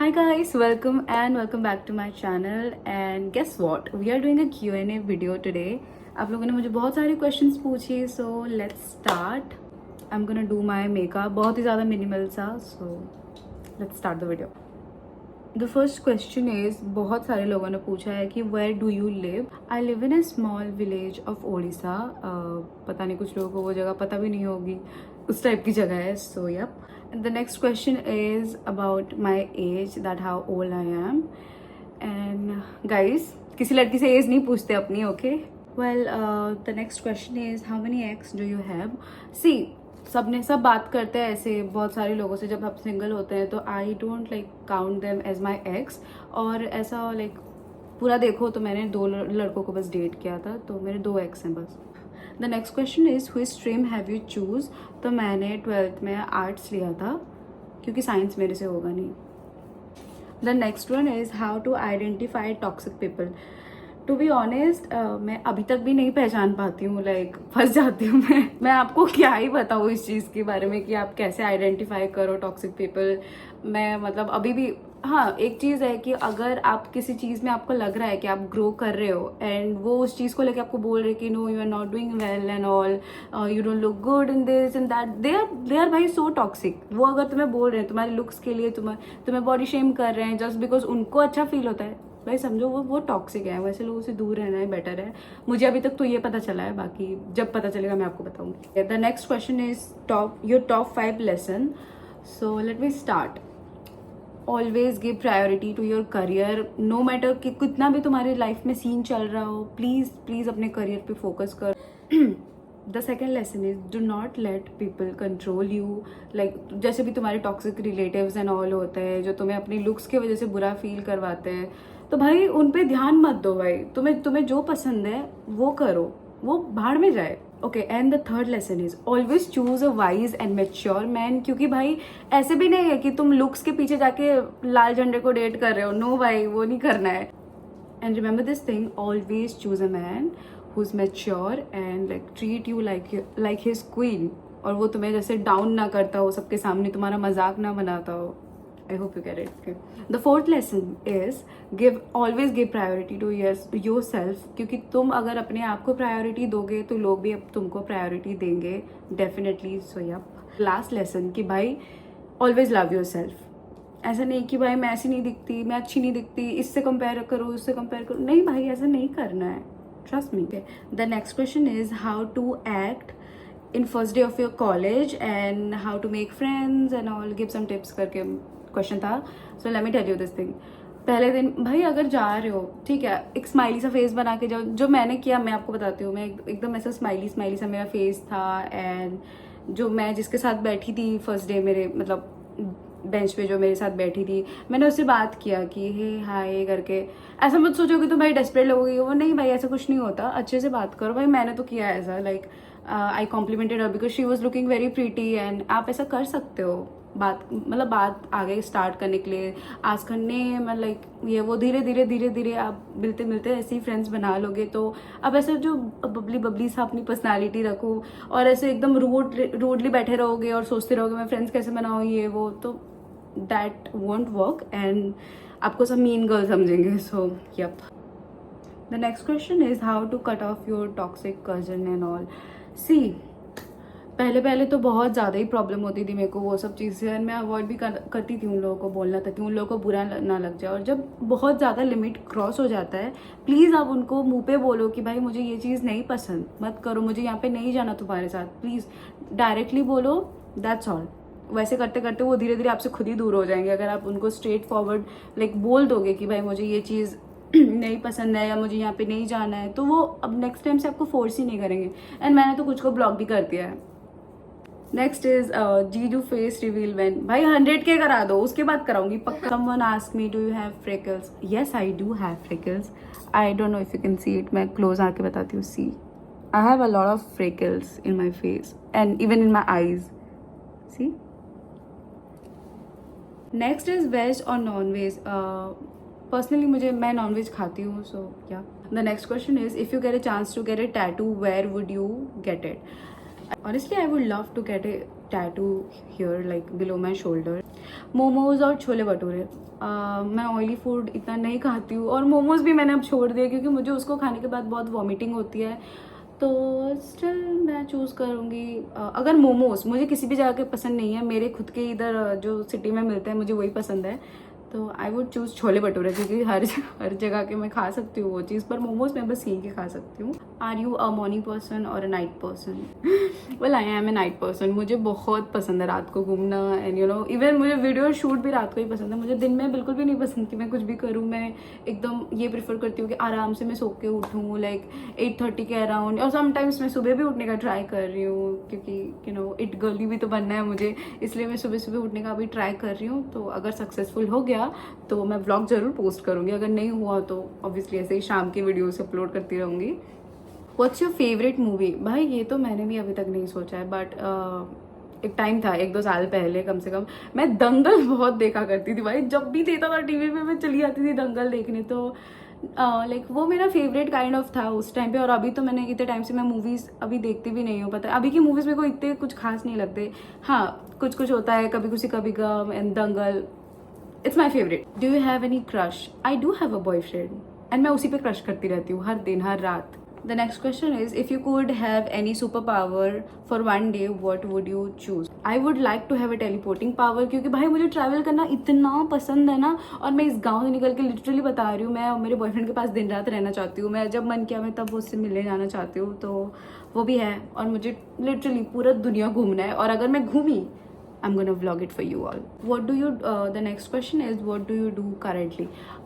Hi guys, welcome back to my channel and guess what? We are doing a Q&A video today. आप लोगों ने मुझे बहुत सारे questions पूछे, so let's start. I'm gonna do my makeup, बहुत ही ज़्यादा minimal सा, so let's start the video. The first question is बहुत सारे लोगों ने पूछा है कि where do you live? I live in a small village of Odisha. पता नहीं कुछ लोगों को वो जगह पता भी नहीं होगी, उस टाइप की जगह है. So yep. And the next question is about my age, that how old I am. And guys, किसी लड़की से एज नहीं पूछते अपनी, okay? Well, the next question is how many ex do you have? See, सब बात करते हैं ऐसे बहुत सारे लोगों से जब आप सिंगल होते हैं, तो I don't like count them as my ex. और ऐसा लाइक पूरा देखो तो मैंने 2 लड़कों को बस डेट किया था, तो मेरे 2 एक्स हैं बस. The next question is which stream have you choose? तो मैंने 12th में आर्ट्स लिया था क्योंकि साइंस मेरे से होगा नहीं. The next one is how to identify toxic people. To be honest, मैं अभी तक भी नहीं पहचान पाती हूँ, लाइक फंस जाती हूँ मैं आपको क्या ही बताऊँ इस चीज़ के बारे में कि आप कैसे आइडेंटिफाई करो टॉक्सिक पीपल. मैं मतलब अभी भी, हाँ, एक चीज़ है कि अगर आप किसी चीज़ में आपको लग रहा है कि आप ग्रो कर रहे हो एंड वो उस चीज़ को लेके आपको बोल रहे कि no you are not doing well and all, you don't look good in this and that, they are भाई सो टॉक्सिक. वो अगर तुम्हें बोल रहे हैं तुम्हारे लुक्स के लिए, तुम्हें बॉडी शेम कर रहे हैं जस्ट बिकॉज उनको अच्छा फील होता है, भाई समझो वो टॉक्सिक है. वैसे लोगों से दूर रहना ही बेटर है. मुझे अभी तक तो ये पता चला है, बाकी जब पता चलेगा मैं आपको बताऊंगी. The next question is your top 5 lesson. So let me start. Always give priority to your career. No matter कि कितना भी तुम्हारी लाइफ में सीन चल रहा हो, प्लीज अपने करियर पे फोकस कर. The second lesson is do not let people control you. Like जैसे भी तुम्हारे टॉक्सिक रिलेटिव्स एंड ऑल होते हैं जो तुम्हें अपनी लुक्स की वजह से बुरा फील करवाते हैं, तो भाई उन पे ध्यान मत दो. भाई तुम्हें जो पसंद है वो करो, वो भाड़ में जाए. Okay, and the third lesson is always choose a wise and mature man. क्योंकि भाई ऐसे भी नहीं है कि तुम लुक्स के पीछे जाके लाल झंडे को डेट कर रहे हो. नो भाई, वो नहीं करना है. And remember this thing, always choose a man who is mature and like treat you like his queen. और वो तुम्हें जैसे डाउन ना करता हो, सबके सामने तुम्हारा मजाक ना बनाता हो. I hope you get it. Okay. The fourth lesson is always give priority to yourself. क्योंकि तुम अगर अपने आप को प्रायोरिटी दोगे तो लोग भी अब तुमको प्रायोरिटी देंगे डेफिनेटली. सो या लास्ट लेसन कि भाई ऑलवेज लव योर सेल्फ. ऐसा नहीं कि भाई मैं ऐसी नहीं दिखती, मैं अच्छी नहीं दिखती, इससे कंपेयर करो, उससे कंपेयर करो. नहीं भाई, ऐसा नहीं करना है, trust me. The next question is how to act in first day of your college and how to make friends and all. Give some tips करके क्वेश्चन था. So let me tell you this thing. पहले दिन भाई अगर जा रहे हो, ठीक है, एक स्माइली सा फेस बना के जाओ. जो मैंने किया मैं आपको बताती हूँ. मैं एकदम ऐसा स्माइली सा मेरा फेस था. एंड जो मैं जिसके साथ बैठी थी फर्स्ट डे, मेरे मतलब बेंच पे जो मेरे साथ बैठी थी, मैंने उससे बात किया कि हे हाय करके. ऐसा मत सोचो कि तुम भाई डेस्परेट लगोगे. वो नहीं भाई, ऐसा कुछ नहीं होता. अच्छे से बात करो. भाई मैंने तो किया ऐसा, like I complimented her because she was looking very pretty. And आप ऐसा कर सकते हो बात आगे स्टार्ट करने के लिए. आज करने में लाइक ये वो धीरे आप मिलते ऐसे ही फ्रेंड्स बना लोगे. तो अब ऐसे जो बबली सा अपनी पर्सनालिटी रखो और ऐसे एकदम रूडली बैठे रहोगे और सोचते रहोगे मैं फ्रेंड्स कैसे बनाऊँ ये वो, तो दैट वोंट वर्क एंड आपको सब मीन गर्ल समझेंगे. So yup. The next question is how to cut off your toxic cousin and all. See, पहले तो बहुत ज़्यादा ही प्रॉब्लम होती थी मेरे को वो सब चीज़ें. मैं अवॉइड भी करती थी उन लोगों को बोलना, ताकि उन लोगों को बुरा ना लग जाए. और जब बहुत ज़्यादा लिमिट क्रॉस हो जाता है, प्लीज़ आप उनको मुंह पे बोलो कि भाई मुझे ये चीज़ नहीं पसंद, मत करो, मुझे यहाँ पे नहीं जाना तुम्हारे साथ. प्लीज़ डायरेक्टली बोलो, दैट्स ऑल. वैसे करते करते वो धीरे आपसे खुद ही दूर हो जाएंगे. अगर आप उनको स्ट्रेट फॉरवर्ड लाइक बोल दोगे कि भाई मुझे ये चीज़ नहीं पसंद है या मुझे यहाँ पे नहीं जाना है, तो वो अब नेक्स्ट टाइम से आपको फोर्स ही नहीं करेंगे. एंड मैंने तो कुछ को ब्लॉक भी कर दिया है. नेक्स्ट इज जीजू फेस रिवील व्हेन. भाई 100K करा दो, उसके बाद कराऊंगी पक्का. Someone ask me do you have freckles. Yes, I do have freckles. I don't know if you can see it. मैं क्लोज आके बताती हूँ. See, I have a lot of freckles in my face and even in my eyes. See. Next is veg और non veg. Personally मैं non veg खाती हूँ. So yeah. The next question is if you get a chance to get a tattoo, where would you get it? Honestly, I would love to get tattoo here like below my shoulder. Momos और छोले भटूरे. मैं oily food इतना नहीं खाती हूँ और मोमोज़ भी मैंने अब छोड़ दिया क्योंकि मुझे उसको खाने के बाद बहुत वॉमिटिंग होती है. तो स्टिल मैं चूज़ करूँगी अगर मोमोज़ मुझे किसी भी जगह के पसंद नहीं है, मेरे खुद के इधर जो सिटी में मिलते हैं मुझे वही पसंद है, तो I would choose chole bhature क्योंकि हर जगह के मैं खा सकती हूँ वो चीज़, पर मोमोज मैं बस यहीं के खा सकती हूँ. Are you a morning person और a night person? Well I am a night person. मुझे बहुत पसंद है रात को घूमना एंड यू नो इवन मुझे वीडियो शूट भी रात को ही पसंद है. मुझे दिन में बिल्कुल भी नहीं पसंद कि मैं कुछ भी करूँ. मैं एकदम ये प्रेफर करती हूँ कि आराम से मैं सो के उठूँ लाइक 8:30 के अराउंड, और समटाइम्स मैं सुबह भी उठने का ट्राई कर रही हूँ क्योंकि यू नो इट गर्ली भी तो बनना है मुझे, इसलिए मैं सुबह सुबह उठने का भी ट्राई कर रही हूँ. तो अगर सक्सेसफुल हो गया तो मैं व्लॉग जरूर पोस्ट करूँगी, अगर नहीं हुआ तो ऑब्वियसली ऐसे ही शाम की वीडियोस अपलोड करती रहूँगी. What's your favourite movie? भाई ये तो मैंने भी अभी तक नहीं सोचा है, बट एक टाइम था 1-2 साल पहले कम से कम, मैं दंगल बहुत देखा करती थी भाई. जब भी देता था टीवी पे मैं चली जाती थी दंगल देखने. तो लाइक वो मेरा फेवरेट काइंड ऑफ था उस टाइम पे. और अभी तो मैंने इतने टाइम से मैं मूवीज़ अभी देखती भी नहीं हूँ. पता है अभी की मूवीज़ मेरे को इतने कुछ खास नहीं लगते. हाँ कुछ कुछ होता है, Kabhi Khushi Kabhi Gham and Dangal. It's my favourite. Do you have any crush? I do have a boyfriend and मैं उसी पे क्रश करती रहती हूँ हर दिन हर रात. The next question is, if you could have any superpower for one day, what would you choose? I would like to have a teleporting power क्योंकि भाई मुझे ट्रैवल करना इतना पसंद है ना. और मैं इस गांव से निकल के लिटरली बता रही हूँ, मैं मेरे बॉयफ्रेंड के पास दिन रात रहना चाहती हूँ. मैं जब मन किया मैं तब उससे मिलने जाना चाहती हूँ. तो वो भी है. और मुझे लिटरली पूरा दुनिया घूमना है. और अगर मैं घूमी I'm gonna vlog it for you all. What do you the next question is, what do you do currently?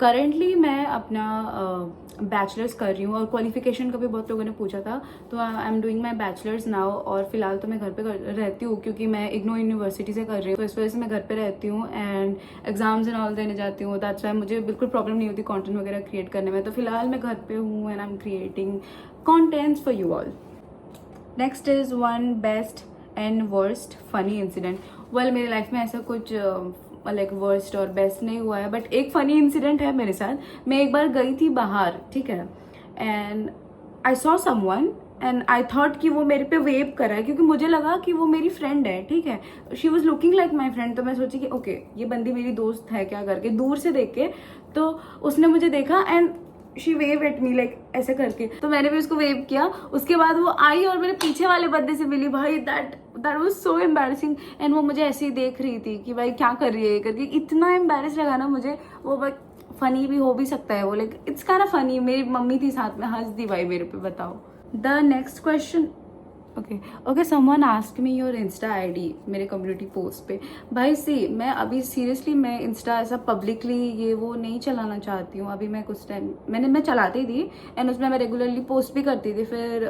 Currently मैं अपना बैचलर्स कर रही हूँ. और क्वालिफिकेशन का भी बहुत लोगों ने पूछा था, तो I am doing my bachelors now. और फिलहाल तो मैं घर पे रहती हूँ क्योंकि मैं इग्नो यूनिवर्सिटी से कर रही हूँ, तो इस वजह से मैं घर पे रहती हूँ एंड एग्जाम्स एंड ऑल देने जाती हूँ. दैट्स वाई मुझे बिल्कुल प्रॉब्लम नहीं होती कॉन्टेंट वगैरह क्रिएट करने में. तो फिलहाल मैं घर पे हूँ and I am creating contents for you all. Next is one best and worst funny incident. Well मेरी लाइफ में ऐसा कुछ लाइक वर्स्ट और बेस्ट नहीं हुआ है, बट एक फ़नी इंसिडेंट है मेरे साथ. मैं एक बार गई थी बाहर, ठीक है, and I saw someone and I thought कि वो मेरे पे वेव कर रहा है क्योंकि मुझे लगा कि वो मेरी फ्रेंड है, ठीक है. She was looking like my friend. तो मैं सोची कि ओके ये बंदी मेरी दोस्त है क्या करके, दूर से देख के. तो उसने मुझे देखा and she wave at me like ऐसे करके, तो मैंने भी उसको वेव किया. उसके बाद वो आई और मेरे पीछे वाले बंदे से मिली. भाई that was so embarrassing. And वो मुझे ऐसे ही देख रही थी कि भाई क्या कर रही है करके. इतना एम्बैरेस लगा ना मुझे वो. बट फनी भी हो भी सकता है वो, like it's kind of funny. मेरी मम्मी थी साथ में, हंस दी भाई मेरे पे. बताओ. The next question. Okay someone ask me your Insta ID मेरे कम्युनिटी पोस्ट पे. भाई सी मैं अभी सीरियसली मैं इंस्टा ऐसा पब्लिकली ये वो नहीं चलाना चाहती हूँ. अभी मैं कुछ टाइम मैं चलाती थी एंड उसमें मैं रेगुलरली पोस्ट भी करती थी. फिर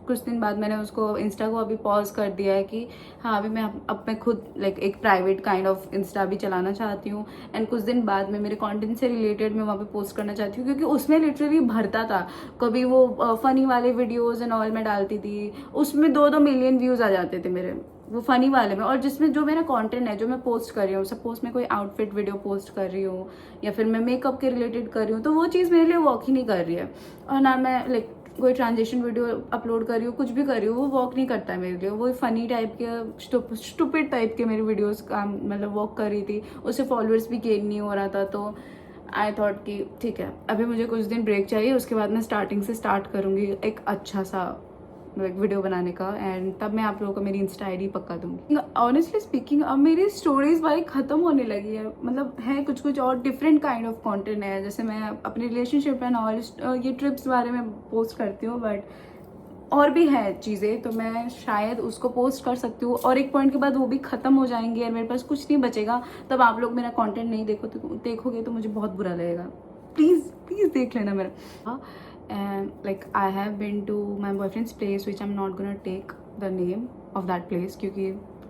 कुछ दिन बाद मैंने उसको इंस्टा को अभी पॉज कर दिया है कि हाँ अभी मैं अब मैं खुद लाइक एक प्राइवेट काइंड ऑफ इंस्टा भी चलाना चाहती हूँ. एंड कुछ दिन बाद में मेरे कंटेंट से रिलेटेड मैं वहाँ पे पोस्ट करना चाहती हूँ क्योंकि उसमें लिटरली भरता था. कभी वो फनी वाले वीडियोज़ एंड ऑल में डालती थी, उसमें 2-2 मिलियन व्यूज़ आ जाते थे मेरे वो फनी वाले में. और जिसमें जो मेरा कंटेंट है जो मैं पोस्ट कर रही हूँ, सपोज मैं कोई आउटफिट वीडियो पोस्ट कर रही हूँ या फिर मैं मेकअप के रिलेटेड कर रही हूँ, तो वो चीज़ मेरे लिए वर्क ही नहीं कर रही है. और ना मैं लाइक कोई ट्रांजेक्शन वीडियो अपलोड कर रही हूँ, कुछ भी कर रही हूँ, वो वर्क नहीं करता है मेरे लिए. वो फनी टाइप के स्टूपिड टाइप के मेरी वीडियोस का मतलब वर्क कर रही थी. उससे फॉलोअर्स भी गेन नहीं हो रहा था. तो आई थॉट कि ठीक है अभी मुझे कुछ दिन ब्रेक चाहिए, उसके बाद मैं स्टार्टिंग से स्टार्ट करूँगी एक अच्छा सा लाइक वीडियो बनाने का. एंड तब मैं आप लोगों को मेरी इंस्टा आईडी पक्का दूंगी. ऑनेस्टली स्पीकिंग अब मेरी स्टोरीज भाई ख़त्म होने लगी है. मतलब है कुछ कुछ और डिफरेंट काइंड ऑफ कंटेंट है. जैसे मैं अपनी रिलेशनशिप एंड ऑल ये ट्रिप्स बारे में पोस्ट करती हूँ, बट और भी है चीज़ें तो मैं शायद उसको पोस्ट कर सकती हूँ. और एक पॉइंट के बाद वो भी ख़त्म हो जाएंगे और मेरे पास कुछ नहीं बचेगा. तब आप लोग मेरा कंटेंट नहीं देखोगे तो मुझे बहुत बुरा लगेगा. प्लीज़ देख लेना मेरा. And like I have been to my boyfriend's place, which I'm not gonna take the name of that place क्योंकि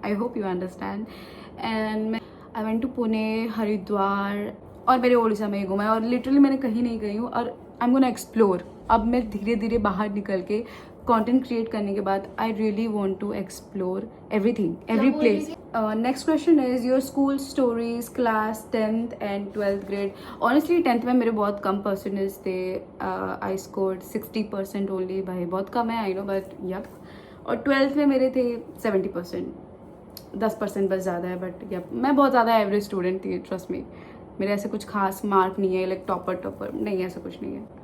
I hope you understand. And I went to Pune, Haridwar और मेरे ओडिशा में ही घूमा है. और लिटरली मैंने कहीं नहीं गई हूँ और I'm gonna explore. अब मैं धीरे धीरे बाहर निकल के कंटेंट क्रिएट करने के बाद I really want to explore everything, every place. Next question is your school stories class 10th and 12th grade. Honestly 10th में मेरे बहुत कम परसेंटेज थे. I scored 60% only. भाई बहुत कम है आई नो, बट यप. और 12th में मेरे थे 70%. 10% बस ज़्यादा है, बट या मैं बहुत ज़्यादा एवरेज स्टूडेंट थी, ट्रस्ट मी। मेरे ऐसे कुछ खास मार्क नहीं है लाइक टॉपर नहीं, ऐसा कुछ नहीं है।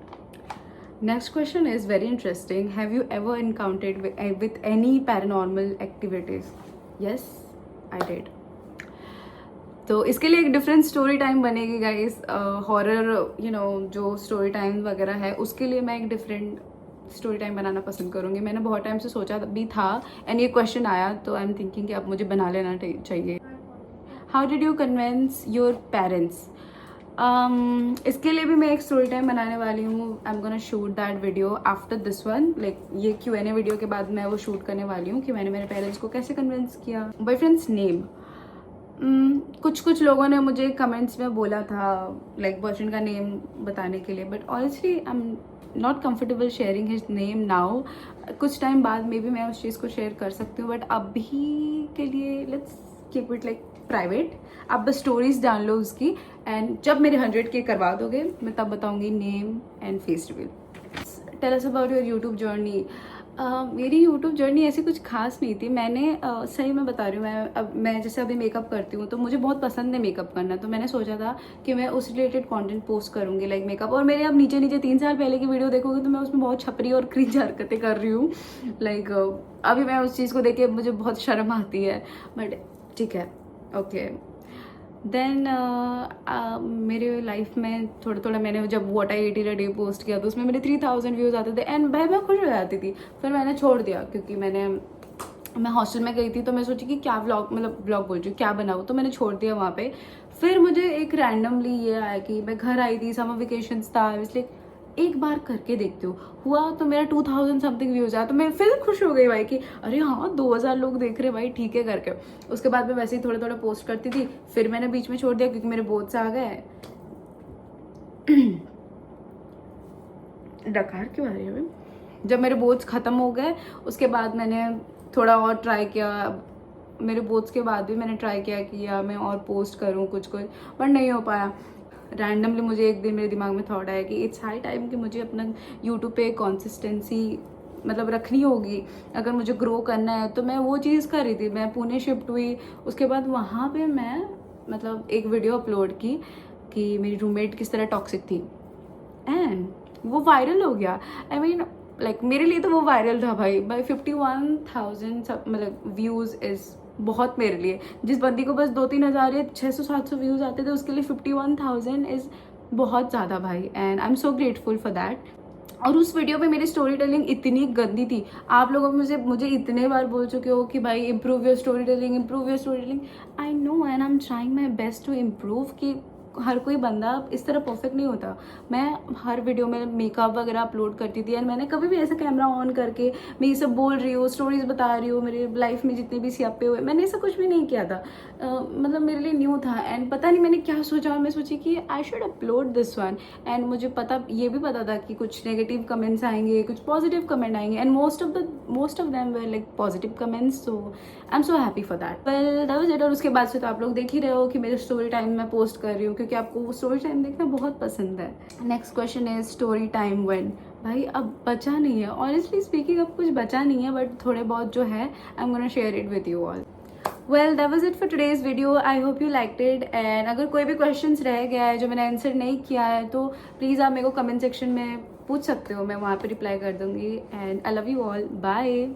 Next question is very interesting. Have you ever encountered with any paranormal activities? Yes, I did. तो इसके लिए एक डिफरेंट स्टोरी टाइम बनेगी गाइस। हॉरर जो स्टोरी टाइम वगैरह है उसके लिए मैं एक डिफरेंट स्टोरी टाइम बनाना पसंद करूँगी। मैंने बहुत टाइम से सोचा भी था एंड ये क्वेश्चन आया, तो आई एम थिंकिंग कि अब मुझे बना लेना चाहिए। How did you convince your parents? इसके लिए भी मैं एक स्टोरी टाइम बनाने वाली हूँ। I am gonna shoot that video after this one, like ये Q&A वीडियो के बाद मैं वो शूट करने वाली हूँ कि मैंने मेरे पेरेंट्स को कैसे कन्विंस किया। बॉयफ्रेंड्स नेम, कुछ लोगों ने मुझे कमेंट्स में बोला था लाइक बॉयफ्रेंड का नेम बताने के लिए, but honestly I am not comfortable sharing his name now. कुछ टाइम बाद में भी मैं उस चीज़ को शेयर कर सकती हूँ, बट अभी के लिए let's keep it like private. आप बस स्टोरीज डाल लो उसकी, एंड जब मेरे 100K करवा दोगे मैं तब बताऊंगी name and face reveal. Tell us about your YouTube journey. मेरी यूट्यूब जर्नी ऐसी कुछ खास नहीं थी। मैंने सही में बता रही हूँ, मैं जैसे अभी मेकअप करती हूँ तो मुझे बहुत पसंद है मेकअप करना, तो मैंने सोचा था कि मैं उस रिलेटेड कंटेंट पोस्ट करूँगी लाइक मेकअप। और मेरे अब नीचे 3 साल पहले की वीडियो देखोगे तो मैं उसमें बहुत छपरी और क्रिंज हरकतें कर रही हूँ। लाइक अभी मैं उस चीज़ को देख के मुझे बहुत शर्म आती है, बट ठीक है, ओके। देन मेरे लाइफ में थोड़ा मैंने जब what I ate in a day post किया तो उसमें मेरे 3000 व्यूज़ आते थे एंड मैं खुश हो जाती थी। फिर मैंने छोड़ दिया क्योंकि मैं हॉस्टल में गई थी, तो मैं सोची कि क्या व्लॉग बोल रही हूँ, क्या बनाऊँ, तो मैंने छोड़ दिया वहाँ पे। फिर मुझे एक रैंडमली ये आया कि मैं घर आई थी, समर वेकेशंस था, इसलिए एक बार करके देखती हूँ। हुआ तो मेरा 2000 समथिंग व्यूज आया, तो मैं फिर खुश हो गई भाई कि अरे हाँ 2000 लोग देख रहे भाई, ठीक है करके। उसके बाद मैं वैसे ही थोड़ा पोस्ट करती थी, फिर मैंने बीच में छोड़ दिया क्योंकि मेरे बोर्ड्स आ गए। डकार क्यों आ रही है? जब मेरे बोर्ड्स खत्म हो गए उसके बाद मैंने थोड़ा और ट्राई किया। मेरे बोर्ड्स के बाद भी मैंने ट्राई किया मैं और पोस्ट करूँ कुछ, बट नहीं हो पाया। रैंडमली मुझे एक दिन मेरे दिमाग में थॉट आया कि इट्स हाई टाइम कि मुझे अपना यूट्यूब पे कंसिस्टेंसी रखनी होगी। अगर मुझे ग्रो करना है तो मैं वो चीज़ कर रही थी। मैं पुणे शिफ्ट हुई, उसके बाद वहाँ पे मैं एक वीडियो अपलोड की कि मेरी रूममेट किस तरह टॉक्सिक थी, एंड वो वायरल हो गया। आई मीन लाइक मेरे लिए तो वो वायरल था भाई, बाई 51,000 व्यूज़ इज़ बहुत मेरे लिए। जिस बंदी को बस 2-3 हज़ार या 600-700 व्यूज़ आते थे उसके लिए 51,000 इज़ बहुत ज़्यादा भाई, and I am so grateful for that. और उस वीडियो पे मेरी स्टोरी टेलिंग इतनी गंदी थी। आप लोगों मुझे इतने बार बोल चुके हो कि भाई improve your storytelling. I know and I am trying my best to improve कि हर कोई बंदा इस तरह परफेक्ट नहीं होता। मैं हर वीडियो में मेकअप वगैरह अपलोड करती थी एंड मैंने कभी भी ऐसा कैमरा ऑन करके मैं ये सब बोल रही हूँ, स्टोरीज बता रही हूँ, मेरी लाइफ में जितने भी सियापे हुए, मैंने ऐसा कुछ भी नहीं किया था। मेरे लिए न्यू था एंड पता नहीं मैंने क्या सोचा, और मैं सोची कि I should upload this one. And मुझे ये भी पता था कि कुछ नेगेटिव कमेंट्स आएंगे, कुछ पॉजिटिव कमेंट आएंगे, and most of them were like positive comments, so I am so happy for that. Well that was it. और उसके बाद से तो आप लोग देख ही रहे हो कि मेरे स्टोरी टाइम में पोस्ट कर रही हूँ क्योंकि आपको स्टोरी टाइम देखना बहुत पसंद है। Next question is story time when. भाई अब बचा नहीं है, ऑनेस्टली स्पीकिंग अब कुछ बचा नहीं है, बट थोड़े बहुत जो है I am gonna share it with you all. Well that was it for today's video. I hope you liked it, and अगर कोई भी क्वेश्चंस रह गया है जो मैंने आंसर नहीं किया है तो प्लीज़ आप मेरे को कमेंट सेक्शन में पूछ सकते हो, मैं वहाँ पे रिप्लाई कर दूँगी। And I love you all, bye.